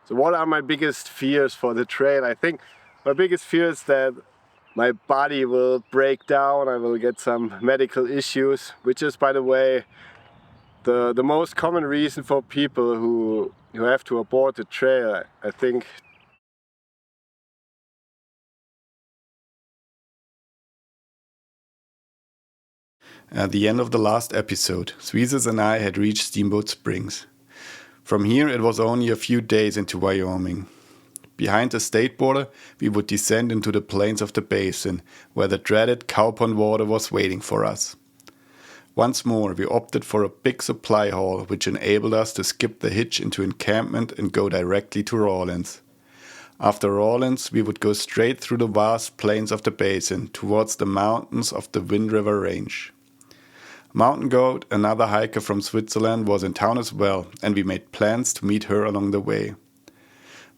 So what are my biggest fears for the trail? I think my biggest fear is that my body will break down, I will get some medical issues, which is, by the way, the most common reason for people who have to abort the trail, I think. At the end of the last episode, Swesus and I had reached Steamboat Springs. From here it was only a few days into Wyoming. Behind the state border, we would descend into the plains of the basin, where the dreaded cowpond water was waiting for us. Once more, we opted for a big supply haul, which enabled us to skip the hitch into encampment and go directly to Rawlins. After Rawlins, we would go straight through the vast plains of the basin towards the mountains of the Wind River Range. Mountain Goat, another hiker from Switzerland, was in town as well, and we made plans to meet her along the way.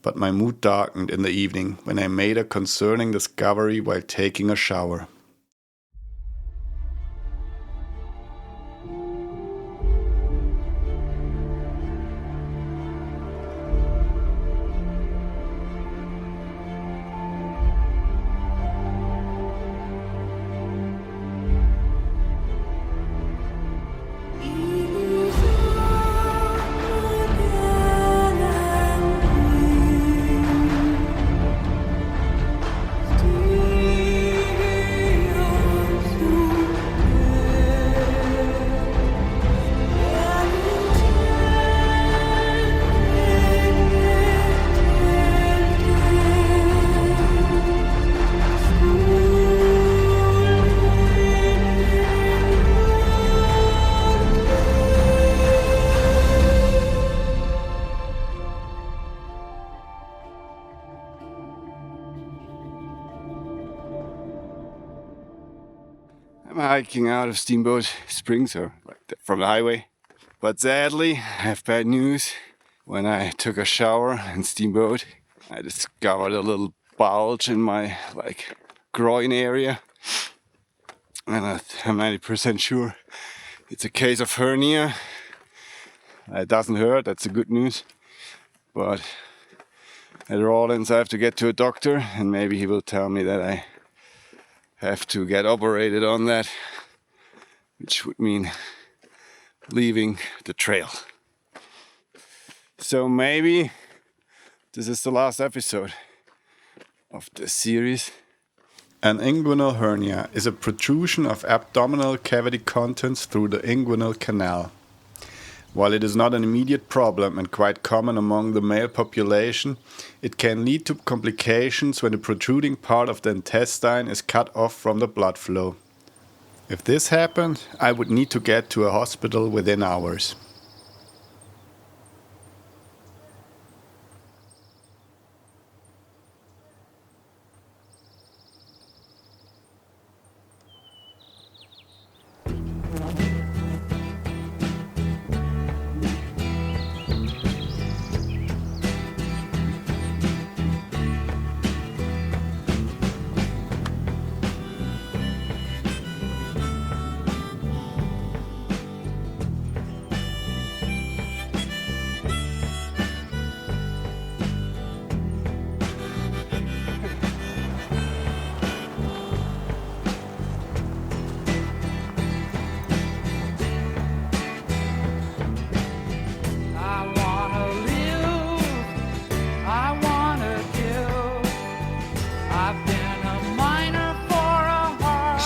But my mood darkened in the evening when I made a concerning discovery while taking a shower. I'm hiking out of Steamboat Springs, or from the highway. But sadly, I have bad news. When I took a shower in Steamboat, I discovered a little bulge in my groin area. And I'm 90% sure it's a case of hernia. It doesn't hurt, that's the good news. But at Rawlins I have to get to a doctor, and maybe he will tell me that I have to get operated on that, which would mean leaving the trail. So maybe this is the last episode of this series. An inguinal hernia is a protrusion of abdominal cavity contents through the inguinal canal. While it is not an immediate problem and quite common among the male population, it can lead to complications when the protruding part of the intestine is cut off from the blood flow. If this happened, I would need to get to a hospital within hours.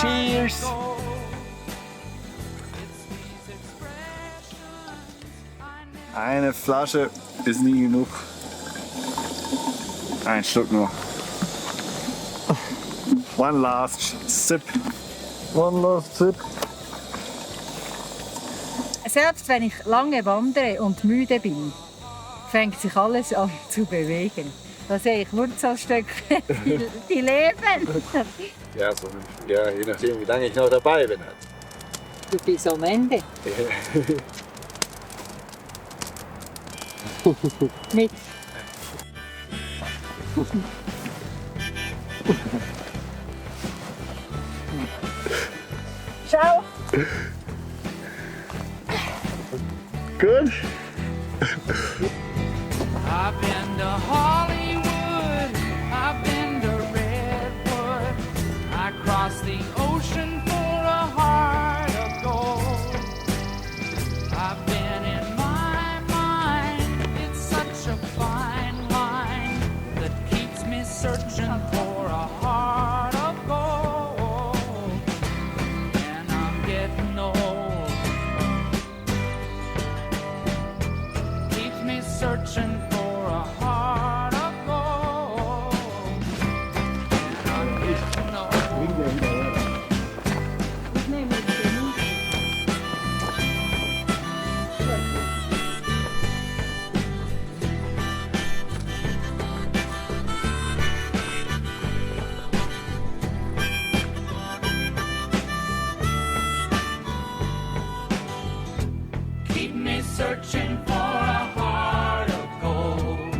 Cheers! Eine Flasche ist nie genug. Ein Schluck nur. One last sip. One last sip. Selbst wenn ich lange wandere und müde bin, fängt sich alles an zu bewegen. Da sehe ich Wurzelstöcke, die leben. Ja, je nachdem, wie lange ich noch dabei bin. Du bist am Ende. Mit. Ciao. Good. I've been to Hollywood, I've been to Redwood, I crossed the ocean for a heart of gold. I've been in my mind, it's such a fine line that keeps me searching for a heart of gold. And I'm getting old, keeps me searching for a heart of gold. And I'm getting old. His name is Denise. Keep me searching for a heart of gold.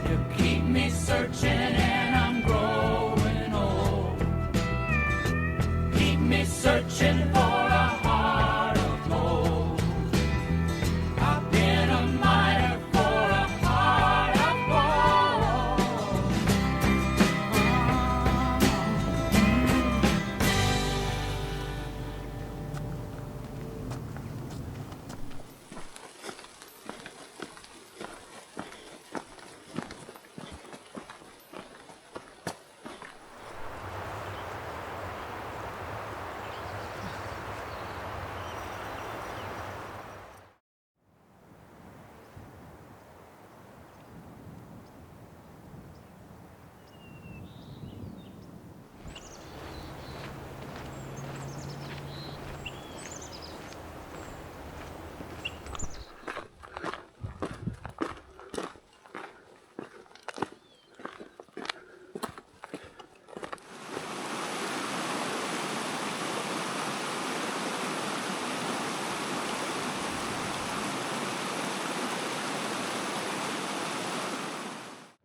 You keep me searching and I'm growing old. Keep me searching for a heart of gold. I've been a miner for a heart of gold.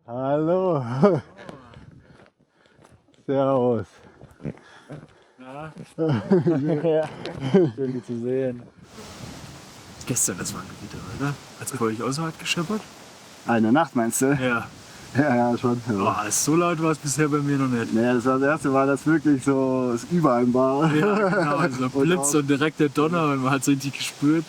Hallo. Servus. Ja. Schön, dich zu sehen. Gestern, das war ein Gewitter, oder? Hat's bei euch auch so hart gescheppert? Eine Nacht meinst du? Ja. Ja, schon. Boah, so laut war es bisher bei mir noch nicht. Nee, das war das erste Mal, dass wirklich so es überall war. Ja, genau, also Blitz und direkt der Donner und man hat es richtig gespürt.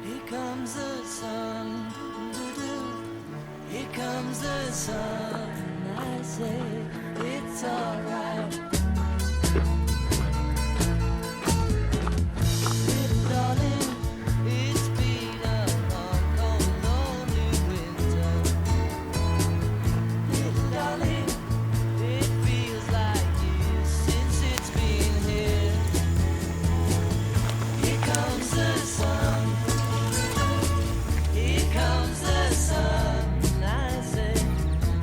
Here comes the sun, here comes the sun. I say it's alright. Darling, it's been a long, cold, lonely winter. Darling, it feels like years since it's been here. Here comes the sun. Here comes the sun. I say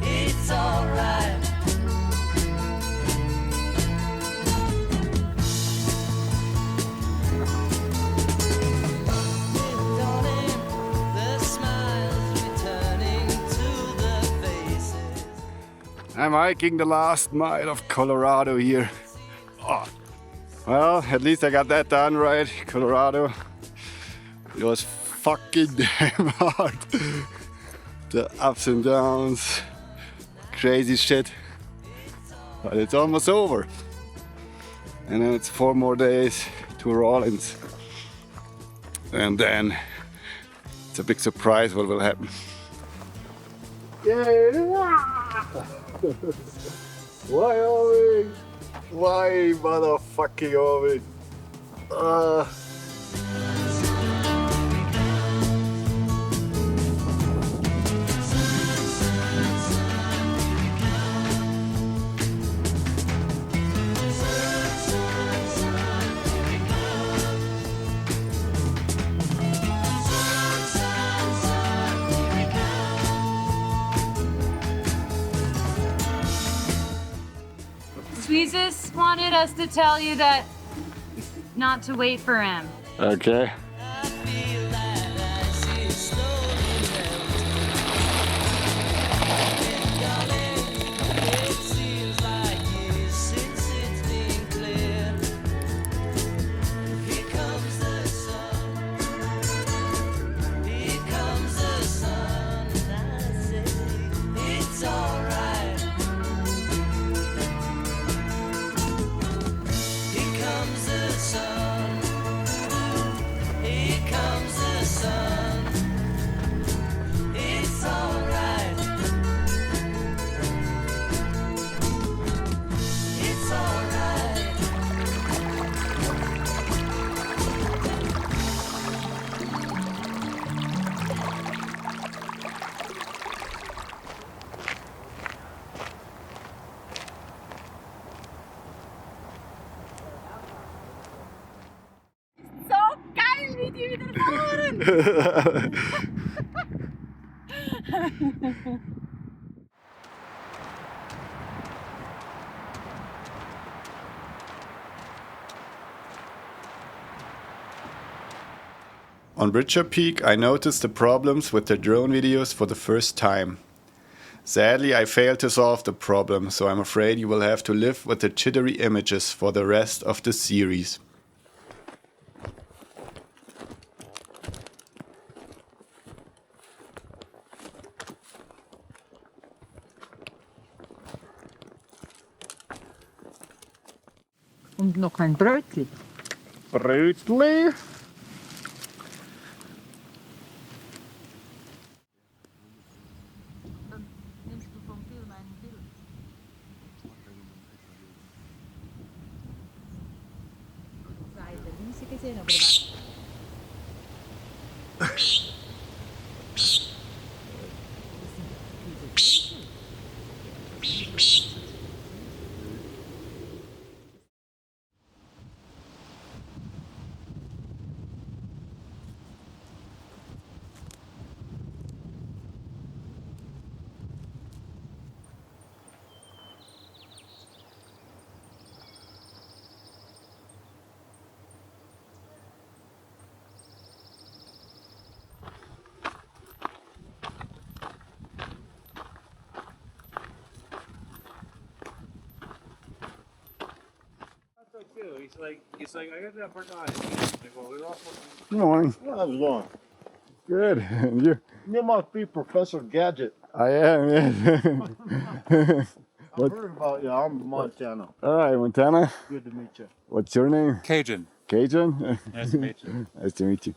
it's alright. Darling, the smiles returning to the faces. I'm hiking the last mile of Colorado here. Oh. Well, at least I got that done right. Colorado. It was fucking damn hard. The ups and downs, crazy shit. But it's almost over. And then it's 4 more days to Rawlins. And then it's a big surprise what will happen. Wyoming! Why motherfucking Wyoming? Swesus wanted us to tell you that not to wait for him. Okay. I feel that ice is slowly melting. On Bridger Peak, I noticed the problems with the drone videos for the first time. Sadly, I failed to solve the problem, so I'm afraid you will have to live with the jittery images for the rest of the series. Und noch ein Brötchen. Brötli. Nimmst du vom Film ein Bild? Nein, der Wiese gesehen, aber He's like, I got that work on it. Like, well, we're all Good morning. How's it going? Good. And you? You must be Professor Gadget. I am, yes. I've heard about you. I'm Montana. All right, Montana. Good to meet you. What's your name? Cajun. Cajun? Nice to meet you. Nice to meet you.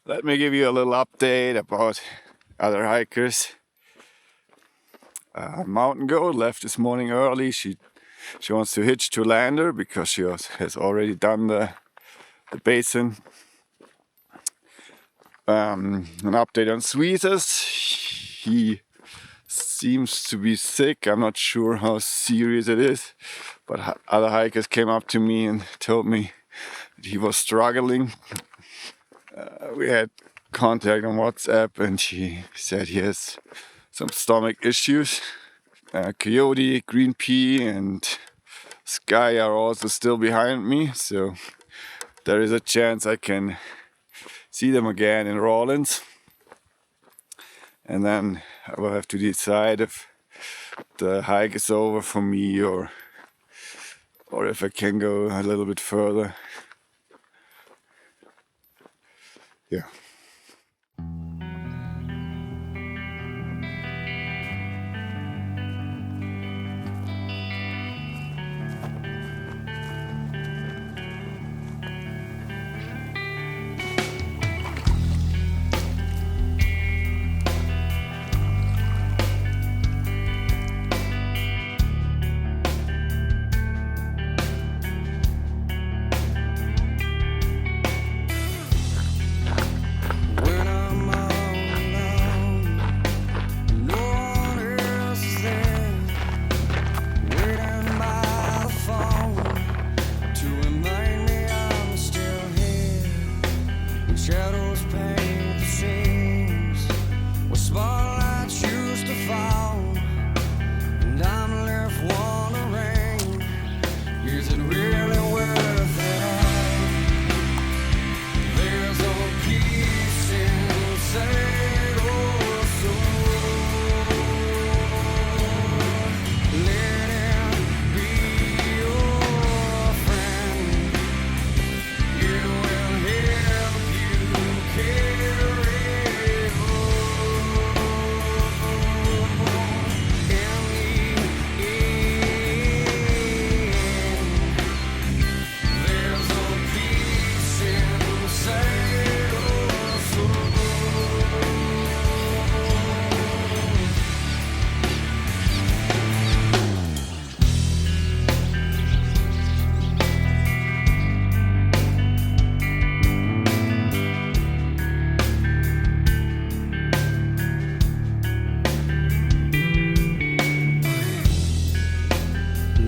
Let me give you a little update about other hikers. Mountain Goat left this morning early. She wants to hitch to Lander because she has already done the basin. An update on Swesus. He seems to be sick. I'm not sure how serious it is, but other hikers came up to me and told me that he was struggling. We had contact on WhatsApp and he said he has some stomach issues. Coyote, Green Pea and Sky are also still behind me, so there is a chance I can see them again in Rawlins. And then I will have to decide if the hike is over for me or if I can go a little bit further. Yeah. Shadows paint the scenes where spotlights used to fall, and I'm left wondering, is it really worth it all? There's a peace inside our soul. Let it be your friend. It will help you carry on. There's a peace inside our soul.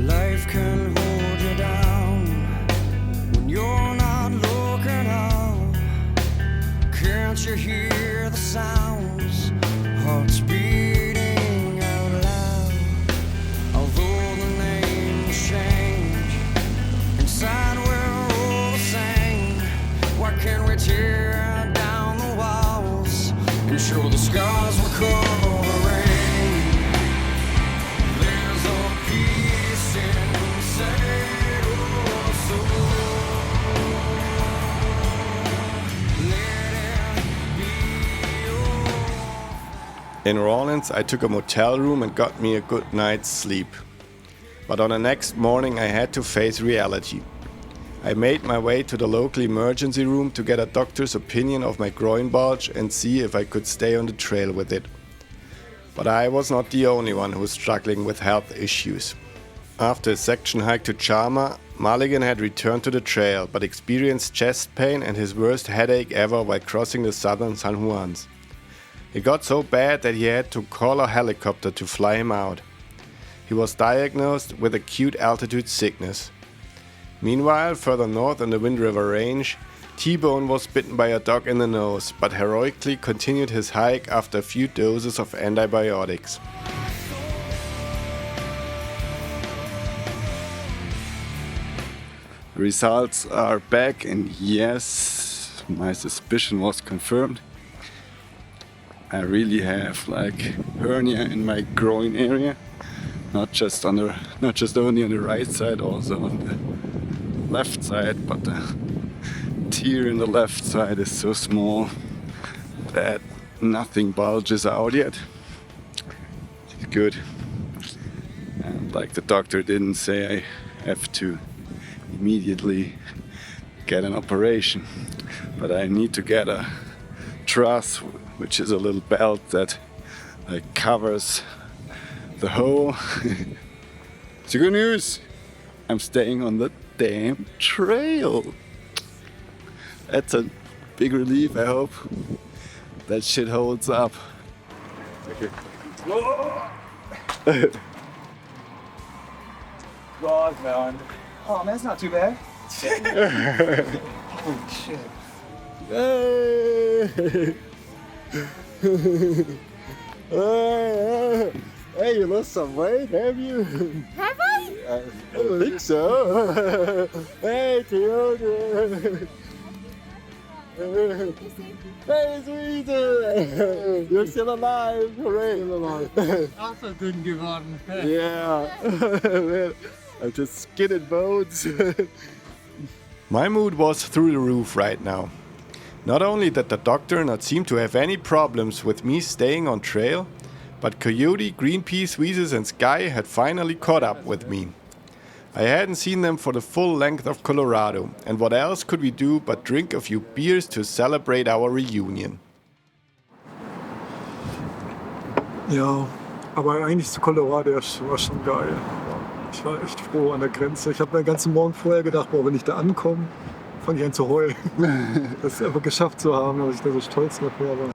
Life can hold you down when you're not looking out. Can't you hear the sounds? Hearts beating out loud. Although the names change, inside we're all the same. Why can't we tear down the walls and show the scars we're covering? There's a peace inside our soul. Let it be your. In Rawlins, I took a motel room and got me a good night's sleep. But on the next morning, I had to face reality. I made my way to the local emergency room to get a doctor's opinion of my groin bulge and see if I could stay on the trail with it. But I was not the only one who was struggling with health issues. After a section hike to Chama, Mulligan had returned to the trail but experienced chest pain and his worst headache ever while crossing the southern San Juans. It got so bad that he had to call a helicopter to fly him out. He was diagnosed with acute altitude sickness. Meanwhile, further north on the Wind River Range, T-Bone was bitten by a dog in the nose, but heroically continued his hike after a few doses of antibiotics. Results are back, and yes, my suspicion was confirmed. I really have like hernia in my groin area, not just only on the right side, also on the left side, but the tear in the left side is so small that nothing bulges out yet. It's good. And like the doctor didn't say I have to immediately get an operation, but I need to get a truss, which is a little belt that like covers the hole. It's good news. I'm staying on the damn trail. That's a big relief. I hope that shit holds up. Okay. God, man. Oh, man, that's not too bad. Holy shit. Hey, you lost some weight, have you? Have I? I think so. Hey, Toyota. Hey, sweetie. You're still alive. Hooray. Still alive. Also dünn geworden. Yeah. I'm just skidding bones. My mood was through the roof right now. Not only did the doctor not seem to have any problems with me staying on trail, but Coyote, Greenpeace, Swesus and Sky had finally caught up with me. I hadn't seen them for the full length of Colorado, and what else could we do but drink a few beers to celebrate our reunion? Ja, aber eigentlich zu Colorado war schon geil. Ich war echt froh an der Grenze. Ich habe mir den ganzen Morgen vorher gedacht, boah, wenn ich da ankomme, fange ich an zu heulen. Das einfach geschafft zu haben, dass ich da so stolz drauf war.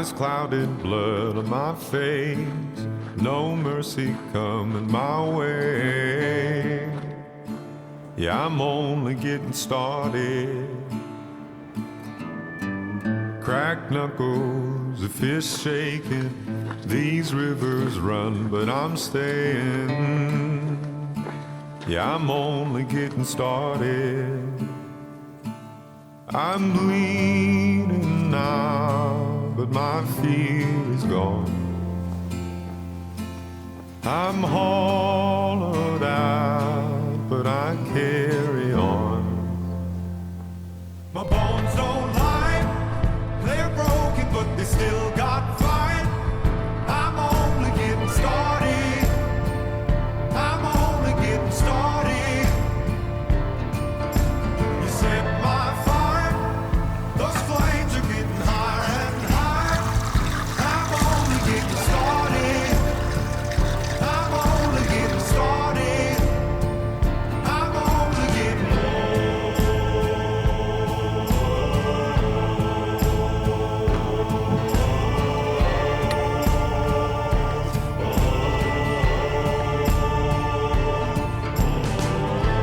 eyes clouded, blood on my face, no mercy coming my way. Yeah, I'm only getting started. Cracked knuckles, the fish shaking, these rivers run, but I'm staying. Yeah, I'm only getting started. I'm bleeding now, but my fear is gone. I'm hollowed out, but I carry on. My bones don't lie, they're broken, but they still got fight. I'm only getting started. I'm only getting started. You set my fire, those flames are getting higher and higher. I'm only getting started. I'm only getting started. I'm only getting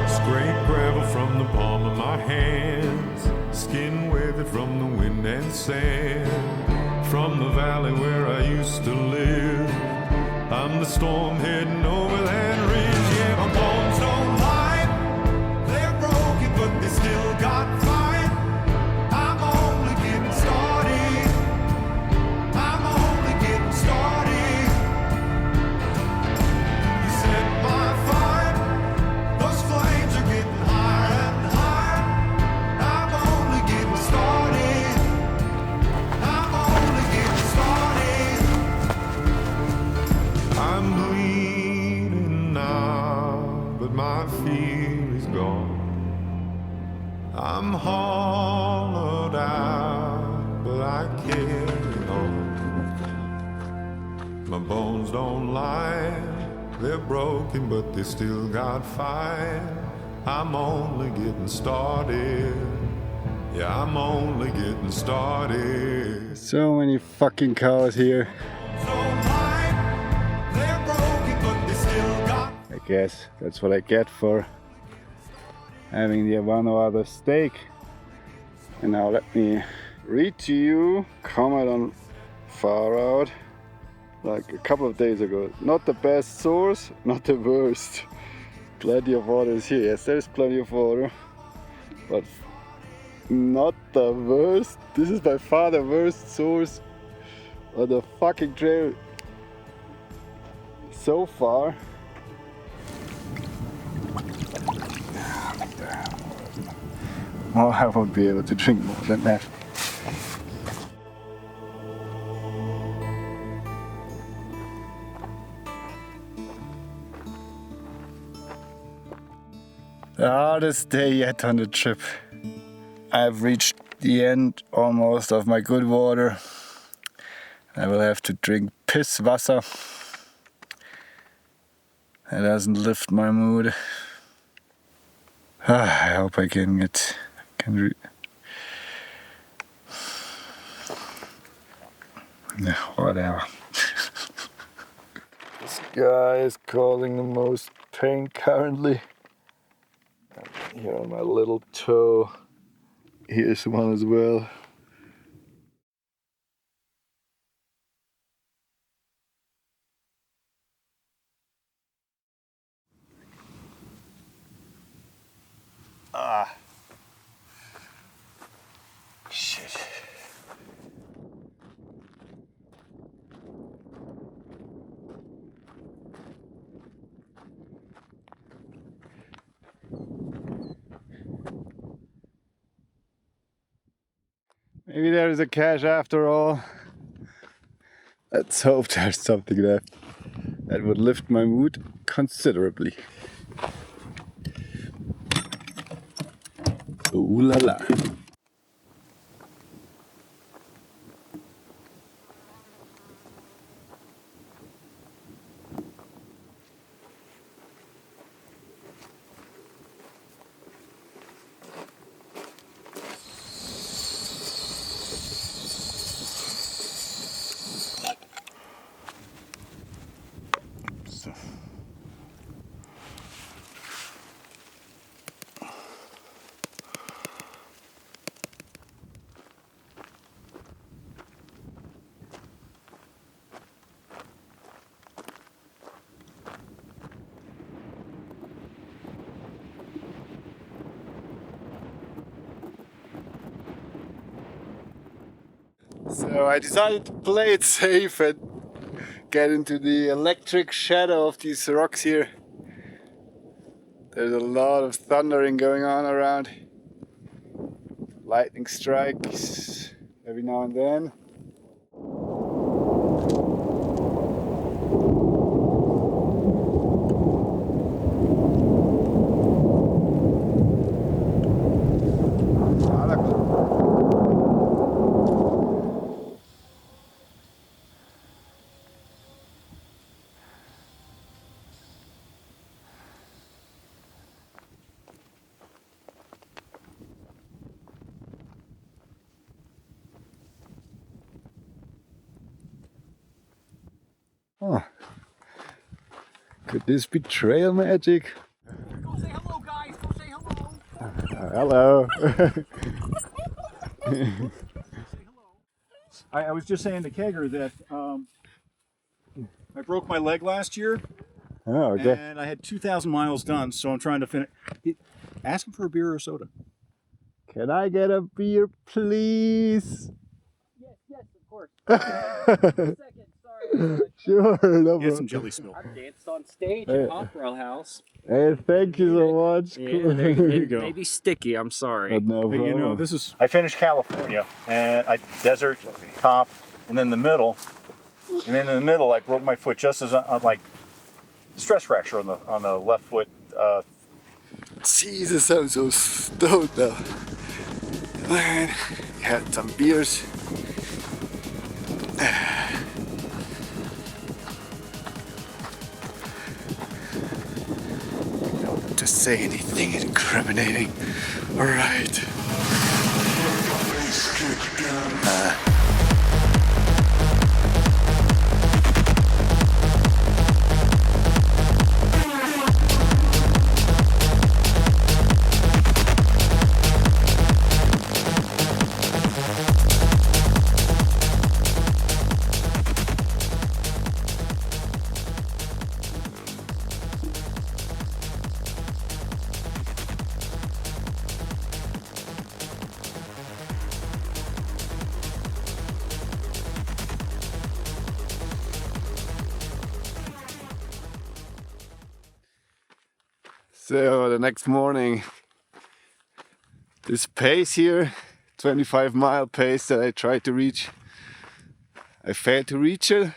Scrape gravel from the palm of my hands, skin weathered from the wind and sand. From the valley where I used to live, I'm the storm heading over that ridge. Yeah, my bones don't lie, they're broken, but they still got fight. I'm only getting started. I'm only getting started. You set my fire, those flames are getting higher and higher. I'm only getting started. I'm only getting started. I'm bleeding now, but my fear is gone. I'm hollowed out, but I carry on. My bones don't lie, they're broken, but they still got fight. I'm only getting started. Yeah, I'm only getting started. So many fucking cows here. I guess that's what I get for having the one or other steak. And now let me read to you comment on Far Out like a couple of days ago. Not the best source, not the worst. Plenty of water is here. Yes, there's plenty of water, but not the worst. This is by far the worst source on the fucking trail so far. Oh, I won't be able to drink more than that. The hardest day yet on the trip. I've reached the end almost of my good water. I will have to drink Pisswasser. That doesn't lift my mood. I hope I can get... Yeah, whatever. This guy is causing the most pain currently. And here on my little toe. Here's one as well. Ah. Shit. Maybe there is a cache after all. Let's hope there's something left that would lift my mood considerably. Ooh la la. So. So I decided to play it safe and get into the electric shadow of these rocks here. There's a lot of thundering going on around. Lightning strikes every now and then. Oh. Could this be trail magic? Go say hello, guys. Go say hello. Hello. I was just saying to Kager that I broke my leg last year. Oh, okay. And I had 2,000 miles done, so I'm trying to finish. Ask him for a beer or soda. Can I get a beer, please? Yes, of course. Second, sorry. Sure, no Get some jelly spill. I've danced on stage at Opera House. Hey, thank you so much. Yeah, there you go. Maybe sticky, I'm sorry. No But you know, problem. this is. I finished California, and I desert, top, and then the middle. And then in the middle, I broke my foot just as I'm like stress fracture on the left foot. Jesus, I'm so stoned now. Man, had some beers. Don't just say anything incriminating. All right. So the next morning, this pace here, 25-mile pace that I tried to reach, I failed to reach it.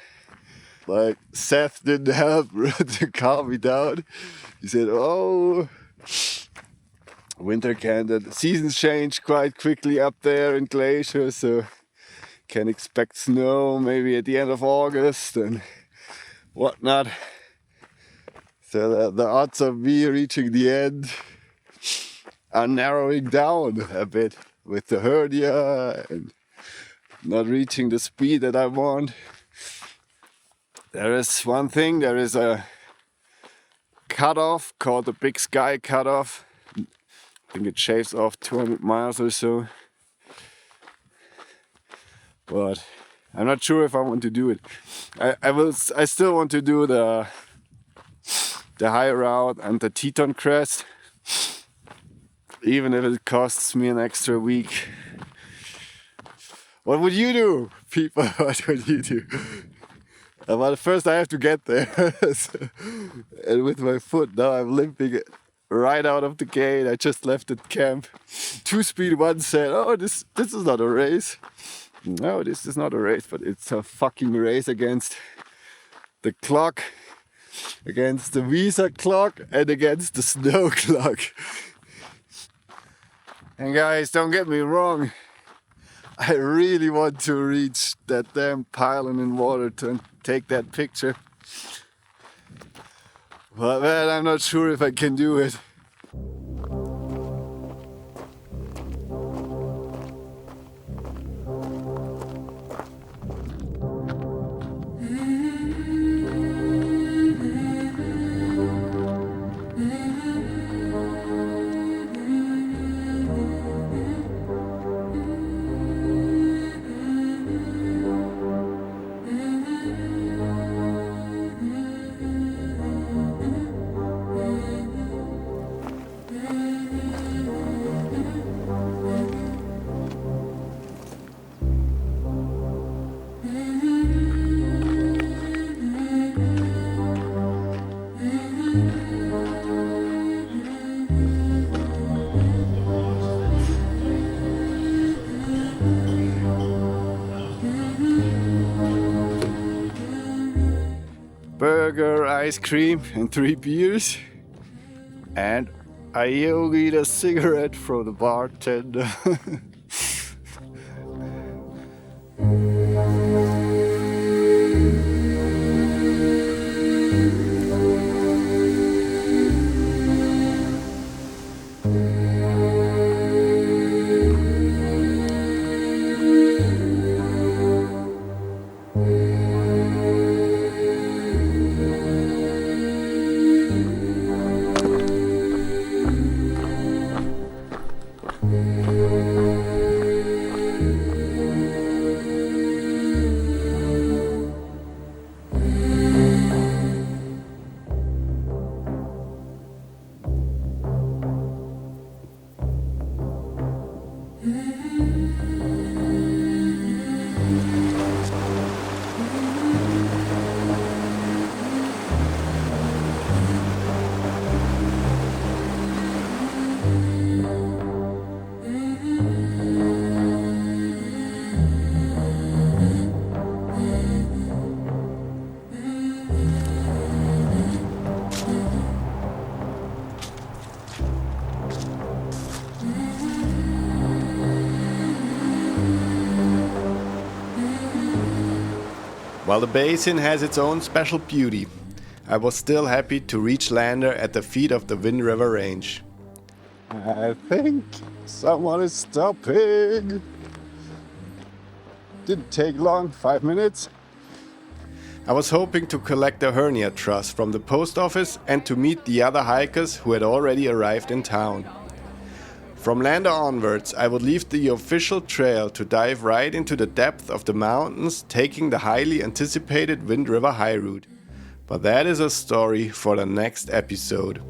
Like Seth didn't help to calm me down. He said, "Oh, winter can, the seasons change quite quickly up there in Glacier, so can expect snow maybe at the end of August and whatnot." So the odds of me reaching the end are narrowing down a bit with the hernia and not reaching the speed that I want. There is one thing, there is a cutoff called the Big Sky cutoff. I think it shaves off 200 miles or so. But I'm not sure if I want to do it. I still want to do the high route and the Teton Crest, even if it costs me an extra week. What would you do, people? What would you do? Well, first I have to get there. And with my foot now, I'm limping right out of the gate. I just left the camp. 2-Speed 1 said, "Oh, this is not a race." No, this is not a race, but it's a fucking race against the clock, against the visa clock, and against the snow clock. And guys, don't get me wrong, I really want to reach that damn pylon in water to take that picture. But man, I'm not sure if I can do it. burger, ice cream, and 3 beers. And I need a cigarette from the bartender. While the basin has its own special beauty, I was still happy to reach Lander at the feet of the Wind River Range. I think someone is stopping. Didn't take long, 5 minutes. I was hoping to collect a hernia truss from the post office and to meet the other hikers who had already arrived in town. From Lander onwards, I would leave the official trail to dive right into the depth of the mountains, taking the highly anticipated Wind River High Route. But that is a story for the next episode.